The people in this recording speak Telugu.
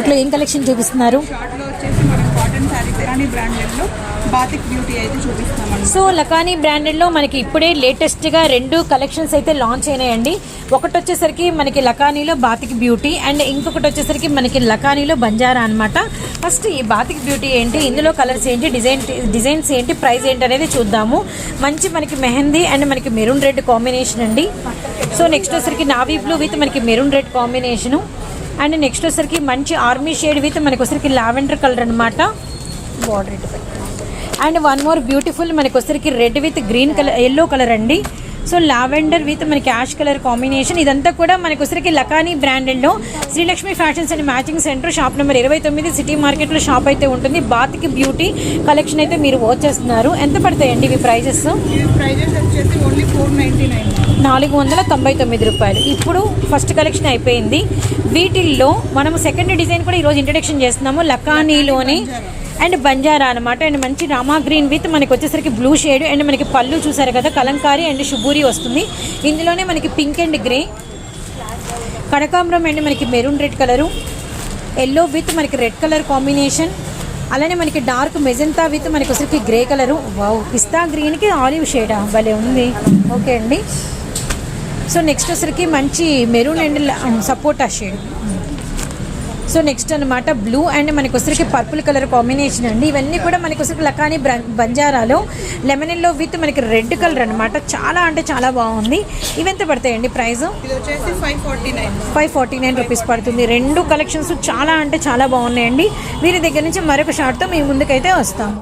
అట్లా ఏం కలెక్షన్ చూపిస్తున్నారు? షార్ట్లో వచ్చేసి మనం కాటన్ శారీస్ లకానీ బ్రాండెడ్లో బాతిక్ బ్యూటీ అయితే చూపిస్తామండి. సో లకానీ బ్రాండెడ్లో మనకి ఇప్పుడే లేటెస్ట్గా 2 కలెక్షన్స్ అయితే లాంచ్ అయినాయండి. ఒకటి వచ్చేసరికి మనకి లకానీలో బాతిక్ బ్యూటీ అండ్ ఇంకొకటి వచ్చేసరికి మనకి లకానీలో బంజారా అనమాట. ఫస్ట్ ఈ బాతిక్ బ్యూటీ ఏంటి, ఇందులో కలర్స్ ఏంటి, డిజైన్స్ ఏంటి, ప్రైస్ ఏంటి అనేది చూద్దాము. మంచి మనకి మెహందీ అండ్ మనకి మెరూన్ రెడ్ కాంబినేషన్ అండి. సో నెక్స్ట్ వచ్చేసరికి నావీ బ్లూ విత్ మనకి maroon red combination and next వచ్చేసరికి మంచి ఆర్మీ షేడ్ విత్ మనకి వచ్చేసరికి లావెండర్ కలర్ అనమాట బార్డర్ ఇటు అండ్ వన్ మోర్ బ్యూటిఫుల్ మనకి వచ్చేసరికి red with green colour yellow colour అండి. సో లావెండర్ విత్ మనకి యాష్ కలర్ కాంబినేషన్. ఇదంతా కూడా మనకి వచ్చేసరికి లకానీ బ్రాండెడ్లో Srilakshmi fashions and matching centre shop number 29 city మార్కెట్లో షాప్ అయితే ఉంటుంది. బాతిక్ బ్యూటీ కలెక్షన్ అయితే మీరు వాచ్ చేస్తున్నారు. ఎంత పడతాయండి ఇవి ప్రైజెస్? ప్రైజెస్ వచ్చేసి ఓన్లీ 499 రూపాయలు. ఇప్పుడు ఫస్ట్ కలెక్షన్ అయిపోయింది. వీటిల్లో మనము సెకండ్ డిజైన్ కూడా ఈరోజు ఇంట్రడక్షన్ చేస్తున్నాము. లకానీలోనే అండ్ బంజారా అనమాట. అండ్ మంచి రామా గ్రీన్ విత్ మనకి వచ్చేసరికి బ్లూ షేడ్ అండ్ మనకి పళ్ళు చూసారు కదా కలంకారీ అండ్ శుభూరి వస్తుంది. ఇందులోనే మనకి పింక్ అండ్ గ్రే, కనకాంబరం అండ్ మనకి maroon red colour, yellow with మనకి రెడ్ కలర్ కాంబినేషన్, అలానే మనకి డార్క్ మెజెంతా విత్ మనకి వచ్చేసరికి గ్రే కలరు. వావ్, పిస్తా గ్రీన్కి ఆలివ్ షేడా భలే ఉంది. ఓకే అండి. సో నెక్స్ట్ వచ్చేసరికి మంచి maroon and sapota shade. So next అనమాట బ్లూ అండ్ మనకి వచ్చరికి పర్పుల్ కలర్ కాంబినేషన్ అండి. ఇవన్నీ కూడా మనకి వచ్చరికి లకానీ బంజారాలో లెమన్ ఎల్లో విత్ మనకి రెడ్ కలర్ అనమాట. చాలా అంటే చాలా బాగుంది. ఇవెంత పడతాయండి ప్రైస్? ఇది వచ్చేసి 549 రూపీస్ పడుతుంది. 2 కలెక్షన్స్ చాలా అంటే చాలా బాగున్నాయండి. వీరి దగ్గర నుంచి మరొక షార్ట్తో మీ ముందుకైతే వస్తాము.